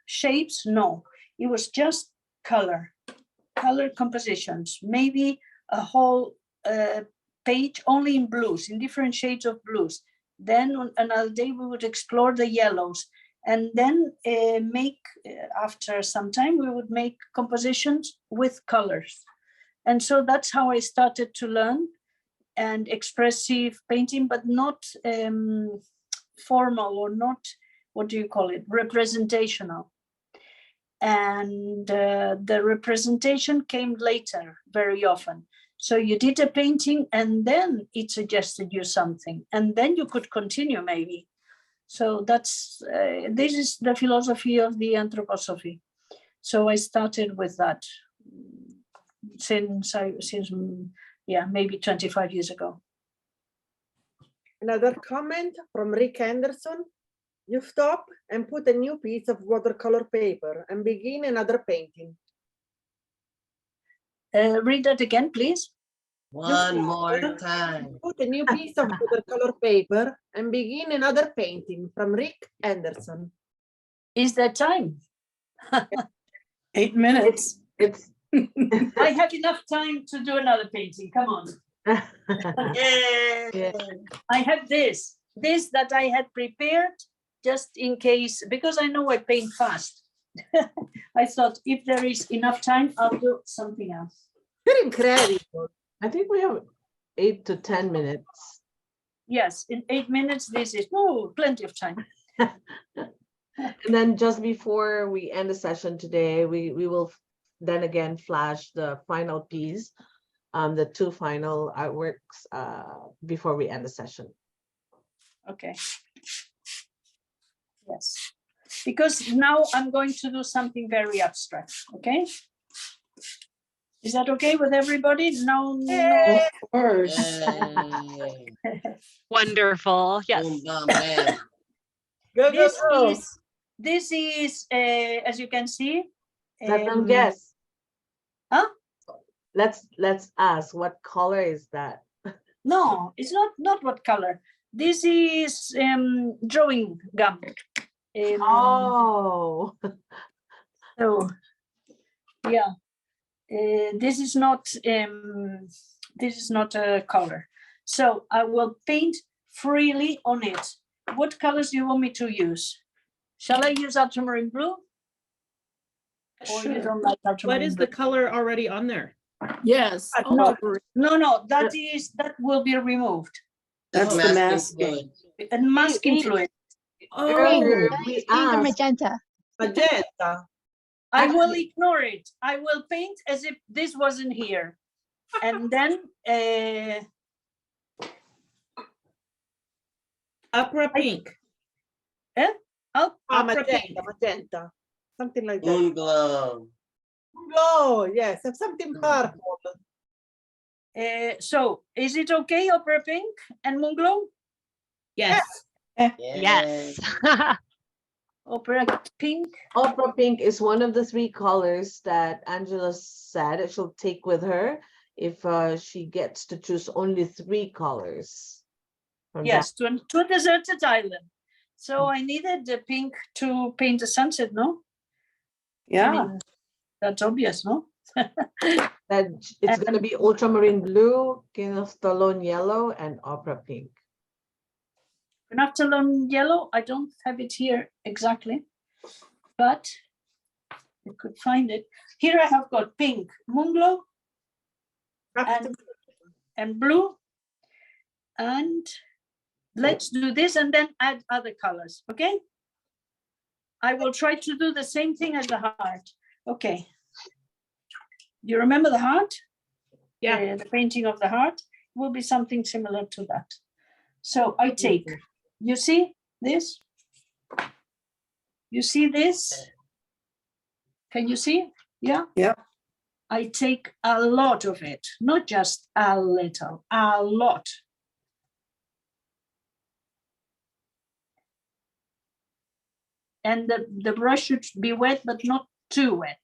[SPEAKER 8] shapes, no. It was just color compositions. Maybe a whole page only in blues, in different shades of blues. Then on another day we would explore the yellows. And then after some time, we would make compositions with colors. And so that's how I started to learn and expressive painting, but not formal, or not, what do you call it, representational. And the representation came later very often. So you did a painting and then it suggested you something, and then you could continue maybe. So this is the philosophy of the anthroposophy. So I started with that since maybe 25 years ago.
[SPEAKER 11] Another comment from Rick Anderson. You stop and put a new piece of watercolor paper and begin another painting.
[SPEAKER 8] Read that again, please.
[SPEAKER 3] One more time.
[SPEAKER 11] Put a new piece of watercolor paper and begin another painting, from Rick Anderson.
[SPEAKER 8] Is that time?
[SPEAKER 10] 8 minutes.
[SPEAKER 2] It's
[SPEAKER 8] I have enough time to do another painting. Come on.
[SPEAKER 3] Yay!
[SPEAKER 8] I have this that I had prepared just in case, because I know I paint fast. I thought if there is enough time, I'll do something else.
[SPEAKER 11] You're incredible.
[SPEAKER 2] I think we have 8 to 10 minutes.
[SPEAKER 8] Yes, in 8 minutes, this is plenty of time.
[SPEAKER 2] And then just before we end the session today, we will then again flash the final piece, the 2 final artworks before we end the session.
[SPEAKER 8] Okay. Yes, because now I'm going to do something very abstract, okay? Is that okay with everybody? No.
[SPEAKER 10] Of course.
[SPEAKER 3] Yay.
[SPEAKER 5] Wonderful. Yes.
[SPEAKER 3] Boom, bam, bam.
[SPEAKER 11] Go, go, go.
[SPEAKER 8] This is, as you can see.
[SPEAKER 2] Let them guess.
[SPEAKER 8] Huh?
[SPEAKER 2] Let's ask, what color is that?
[SPEAKER 8] No, it's not what color. This is drawing gum.
[SPEAKER 2] Oh.
[SPEAKER 8] So, yeah, this is not a color. So I will paint freely on it. What colors do you want me to use? Shall I use ultramarine blue? Or you don't like
[SPEAKER 6] What
[SPEAKER 8] ultramarine
[SPEAKER 6] is
[SPEAKER 8] blue?
[SPEAKER 6] the color already on there?
[SPEAKER 10] Yes.
[SPEAKER 8] No,
[SPEAKER 10] ultramarine.
[SPEAKER 8] no, that will be removed.
[SPEAKER 7] That's the
[SPEAKER 3] masking
[SPEAKER 7] masking.
[SPEAKER 3] fluid.
[SPEAKER 8] And masking fluid.
[SPEAKER 2] Earlier,
[SPEAKER 6] Oh,
[SPEAKER 2] we asked,
[SPEAKER 11] Magenta.
[SPEAKER 8] I will ignore it. I will paint as if this wasn't here. And then
[SPEAKER 6] opera pink. Opera pink.
[SPEAKER 11] Magenta. Something like that.
[SPEAKER 3] Moon glow.
[SPEAKER 11] Oh, yes, have something purple.
[SPEAKER 8] so is it okay, opera pink and moon glow?
[SPEAKER 6] Yes.
[SPEAKER 5] Yes.
[SPEAKER 8] Opera pink.
[SPEAKER 2] opera pink is one of the 3 colors that Angela said she'll take with her if she gets to choose only 3 colors. from that.
[SPEAKER 8] Yes, to a deserted island. So I needed the pink to paint the sunset, no?
[SPEAKER 7] Yeah.
[SPEAKER 8] I mean, that's obvious, no?
[SPEAKER 2] That it's going to be ultramarine blue, Kinophthalon yellow, and opera pink.
[SPEAKER 8] Naphthalon yellow, I don't have it here exactly, but I could find it. Here I have got pink, moon glow, and blue. And let's do this and then add other colors, okay? I will try to do the same thing as the heart. Okay. You remember the heart?
[SPEAKER 6] Yeah.
[SPEAKER 8] The painting of the heart will be something similar to that. So I take, you see this? You see this? Can you see? Yeah?
[SPEAKER 7] Yeah.
[SPEAKER 8] I take a lot of it, not just a little, a lot. And the brush should be wet, but not too wet.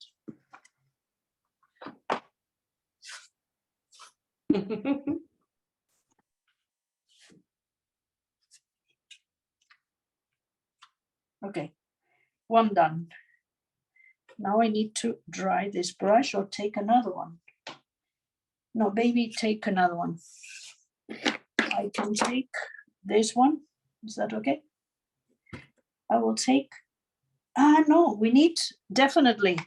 [SPEAKER 8] Okay, one done. Now I need to dry this brush or take another one. No, baby, take another one. I can take this one. Is that okay? I will take, no, we need definitely,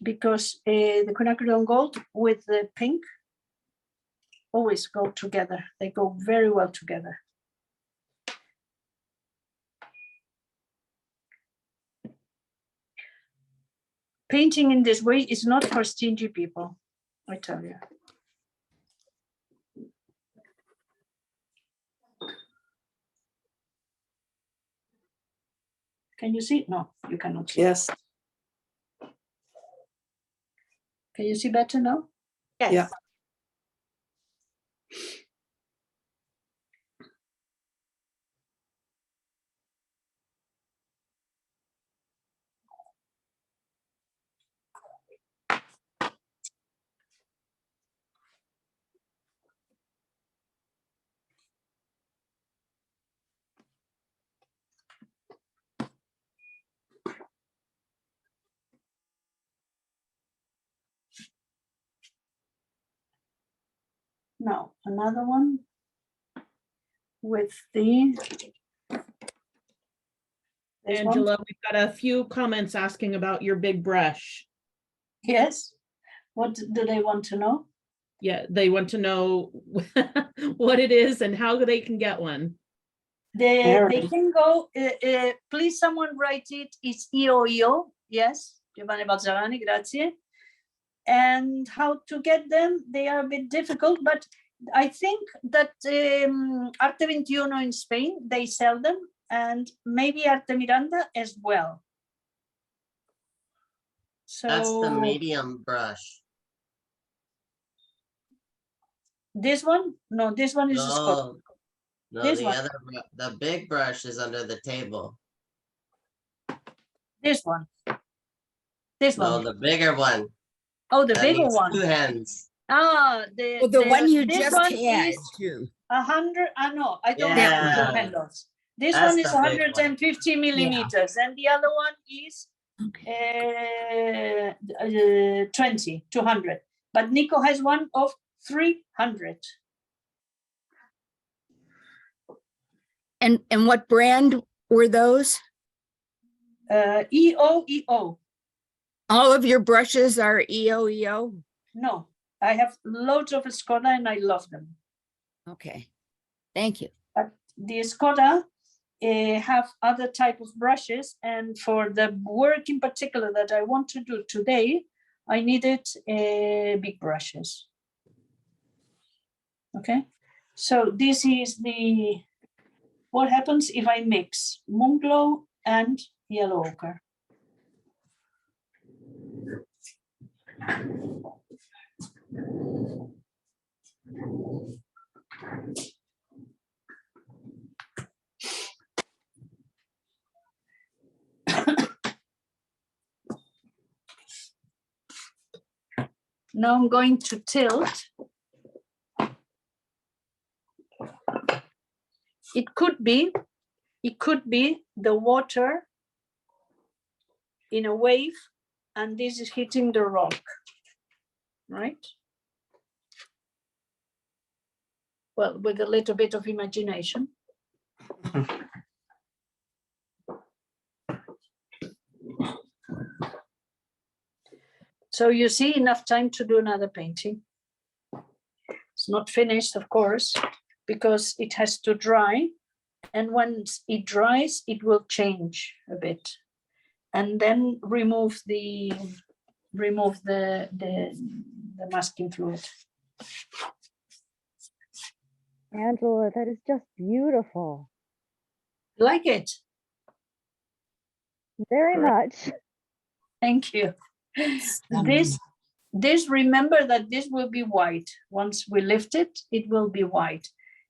[SPEAKER 8] because the quinacridone gold with the pink always go together. They go very well together. Painting in this way is not for stingy people, I tell you. Can you see? No, you cannot see.
[SPEAKER 7] Yes.
[SPEAKER 8] Can you see better now?
[SPEAKER 11] Yes.
[SPEAKER 7] Yeah.
[SPEAKER 8] Now, another one with the this one.
[SPEAKER 6] Angela, we've got a few comments asking about your big brush.
[SPEAKER 8] Yes. What do they want to know?
[SPEAKER 6] Yeah, they want to know what it is and how they can get one.
[SPEAKER 8] They can go, please someone write it, it's IOIO, yes, Giovanni Balzarani, grazie. And how to get them, they are a bit difficult, but I think that Arte 21 in Spain, they sell them, and maybe Arte Miranda as well. So
[SPEAKER 3] That's the medium brush.
[SPEAKER 8] this one? No, this one is a Scott.
[SPEAKER 3] No,
[SPEAKER 8] This
[SPEAKER 3] the
[SPEAKER 8] one.
[SPEAKER 3] other, the big brush is under the table.
[SPEAKER 8] This one. This
[SPEAKER 3] No,
[SPEAKER 8] one.
[SPEAKER 3] the bigger one.
[SPEAKER 8] Oh, the
[SPEAKER 3] That
[SPEAKER 8] bigger
[SPEAKER 3] needs
[SPEAKER 8] one.
[SPEAKER 3] 2 hands.
[SPEAKER 8] Ah,
[SPEAKER 12] The one you
[SPEAKER 8] this
[SPEAKER 12] just
[SPEAKER 8] one
[SPEAKER 12] had
[SPEAKER 8] is
[SPEAKER 12] too.
[SPEAKER 8] 100. No, I don't
[SPEAKER 3] Yeah.
[SPEAKER 8] have two handles. This
[SPEAKER 3] That's
[SPEAKER 8] one is
[SPEAKER 3] the big one.
[SPEAKER 8] 150 millimeters, and the other one is 200. But Nico has one of 300.
[SPEAKER 5] And what brand were those?
[SPEAKER 8] EO.
[SPEAKER 5] All of your brushes are EO.
[SPEAKER 8] No, I have loads of Skoda and I love them.
[SPEAKER 5] Okay, thank you.
[SPEAKER 8] But the Skoda have other type of brushes, and for the work in particular that I want to do today, I needed big brushes. Okay, so this is what happens if I mix Moonglow and yellow ochre. Now I'm going to tilt. It could be the water in a wave, and this is hitting the rock, right? Well, with a little bit of imagination. So you see enough time to do another painting. It's not finished, of course, because it has to dry. And once it dries, it will change a bit. And then remove the masking fluid.
[SPEAKER 12] Angela, that is just beautiful.
[SPEAKER 8] Like it?
[SPEAKER 12] Very much.
[SPEAKER 8] Thank you. This, remember that this will be white. Once we lift it, it will be white,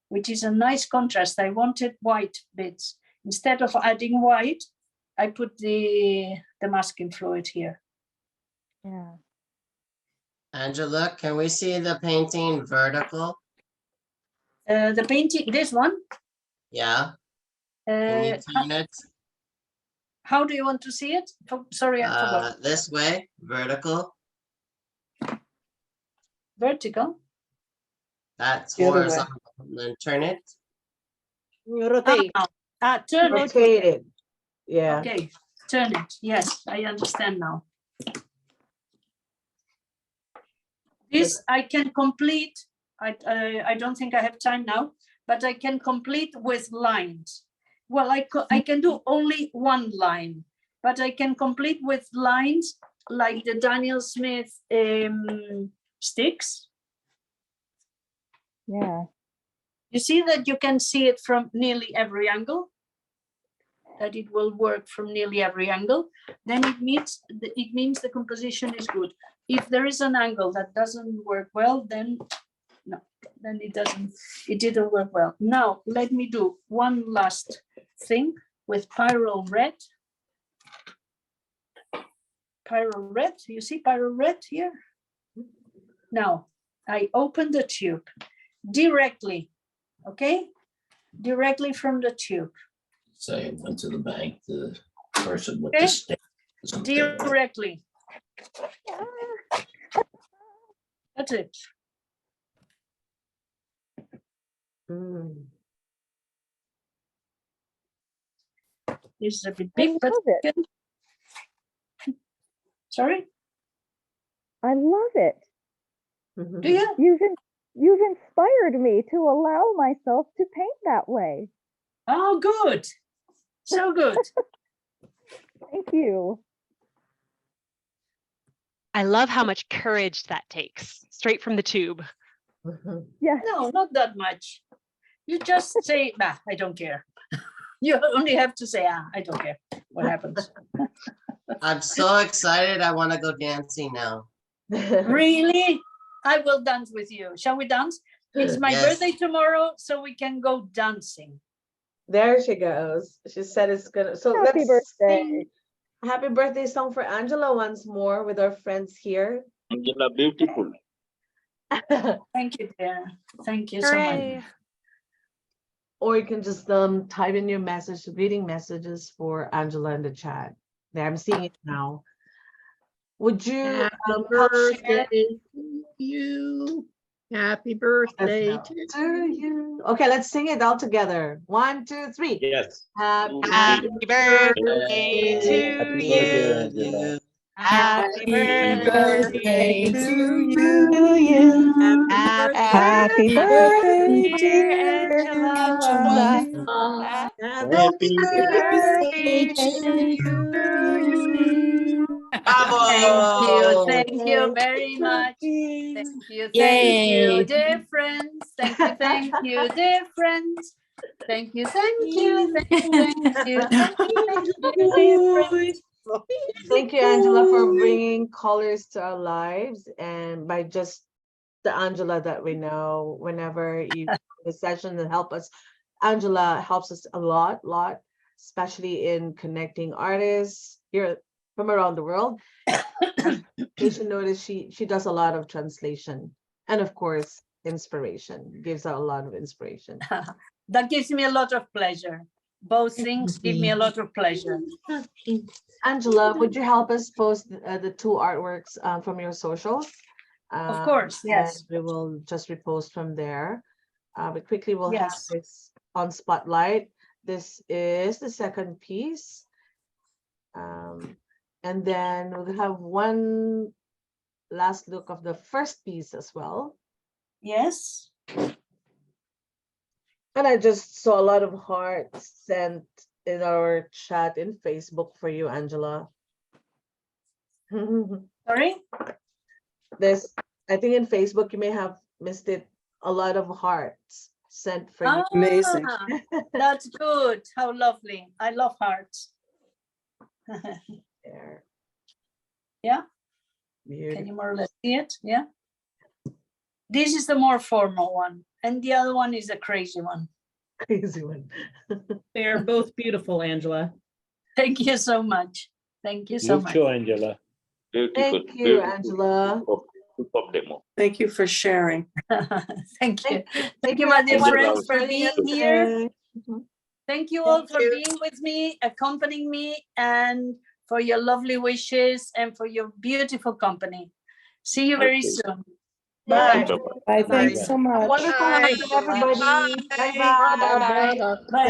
[SPEAKER 8] which is a nice contrast. I wanted white bits. Instead of adding white, I put the masking fluid here.
[SPEAKER 12] Yeah.
[SPEAKER 3] Angela, can we see the painting vertical?
[SPEAKER 8] The painting, this one?
[SPEAKER 3] Yeah. Can you turn it?
[SPEAKER 8] How do you want to see it? Sorry, I forgot.
[SPEAKER 3] This way, vertical.
[SPEAKER 8] Vertical?
[SPEAKER 3] That's
[SPEAKER 2] The other way.
[SPEAKER 3] horizontal. And then turn it.
[SPEAKER 11] You rotate.
[SPEAKER 8] Turn it.
[SPEAKER 2] Rotate it. Yeah.
[SPEAKER 8] Okay, turn it. Yes, I understand now. This I can complete. I don't think I have time now, but I can complete with lines. Well, I can do only one line, but I can complete with lines like the Daniel Smith sticks.
[SPEAKER 12] Yeah.
[SPEAKER 8] You see that you can see it from nearly every angle, that it will work from nearly every angle. Then it means the composition is good. If there is an angle that doesn't work well, then no, then it didn't work well. Now let me do one last thing with Pyrrole Red. Pyrrole Red, you see Pyrrole Red here? Now I open the tube directly, okay? Directly from the tube.
[SPEAKER 13] Say it went to the bank, the person with
[SPEAKER 8] Okay.
[SPEAKER 13] the stick. is up there.
[SPEAKER 8] Directly. That's it. This is a bit big, but sorry?
[SPEAKER 12] I love it.
[SPEAKER 8] Do you?
[SPEAKER 12] You've inspired me to allow myself to paint that way.
[SPEAKER 8] Oh, good. So good.
[SPEAKER 12] Thank you.
[SPEAKER 14] I love how much courage that takes, straight from the tube.
[SPEAKER 12] Yeah.
[SPEAKER 8] No, not that much. You just say, nah, I don't care. You only have to say, I don't care what happens.
[SPEAKER 3] I'm so excited. I want to go dancing now.
[SPEAKER 8] Really? I will dance with you. Shall we dance? It's my
[SPEAKER 3] Yes.
[SPEAKER 8] birthday tomorrow, so we can go dancing.
[SPEAKER 2] There she goes. She said it's gonna. So
[SPEAKER 12] Happy
[SPEAKER 2] let's
[SPEAKER 12] birthday.
[SPEAKER 2] sing happy birthday song for Angela once more with our friends here.
[SPEAKER 4] Angela, beautiful.
[SPEAKER 8] Thank you, dear. Thank you so much.
[SPEAKER 14] Hooray.
[SPEAKER 2] or you can just type in your message, reading messages for Angela in the chat. There, I'm seeing it now. Would you
[SPEAKER 10] Happy
[SPEAKER 2] help share?
[SPEAKER 10] birthday to you. Happy birthday to
[SPEAKER 2] you. Okay, let's sing it all together. 1, 2, 3.
[SPEAKER 4] Yes.
[SPEAKER 14] Happy birthday to you. Happy birthday to you. Happy birthday, dear Angela.
[SPEAKER 4] Happy
[SPEAKER 14] Birthday to you.
[SPEAKER 8] Thank you very much. Thank you, dear friends. Thank you, dear friends. Thank you, thank you, thank you. Dear friends.
[SPEAKER 2] Thank you, Angela, for bringing colors to our lives, and by just the Angela that we know. Whenever you the session and help us, Angela helps us a lot, especially in connecting artists here from around the world. You should notice she does a lot of translation and, of course, inspiration. Gives out a lot of inspiration.
[SPEAKER 8] That gives me a lot of pleasure. Both things give me a lot of pleasure.
[SPEAKER 2] Angela, would you help us post the 2 artworks from your socials?
[SPEAKER 8] Of course, yes.
[SPEAKER 2] We will just repost from there. But quickly, we'll have
[SPEAKER 8] Yes.
[SPEAKER 2] this on Spotlight. This is the second piece. And then we'll have one last look of the first piece as well.
[SPEAKER 8] Yes.
[SPEAKER 2] And I just saw a lot of hearts sent in our chat in Facebook for you, Angela.
[SPEAKER 8] Sorry?
[SPEAKER 2] There's, I think in Facebook, you may have missed it, a lot of hearts sent for you.
[SPEAKER 7] Amazing.
[SPEAKER 8] That's good. How lovely. I love hearts.
[SPEAKER 2] There.
[SPEAKER 8] Yeah.
[SPEAKER 2] Beautiful.
[SPEAKER 8] Can you more or less see it? Yeah. This is the more formal one. And the other one is a crazy one.
[SPEAKER 2] Crazy one.
[SPEAKER 6] They are both beautiful, Angela.
[SPEAKER 8] Thank you so much. Thank you so much.
[SPEAKER 4] Mucho, Angela.
[SPEAKER 2] Thank you, Angela.
[SPEAKER 7] Thank you for sharing.
[SPEAKER 8] Thank you.
[SPEAKER 2] Thank
[SPEAKER 8] Thank you, my dear
[SPEAKER 4] Angela.
[SPEAKER 8] friends, for being here.
[SPEAKER 2] Mhm.
[SPEAKER 8] Thank you all for being with me, accompanying me, and for your lovely wishes and for your beautiful company. See you very soon. Bye.
[SPEAKER 2] Bye.
[SPEAKER 7] Thanks so much.
[SPEAKER 2] Wonderful
[SPEAKER 6] Bye.
[SPEAKER 2] weekend, everybody. Bye-bye.
[SPEAKER 8] Bye.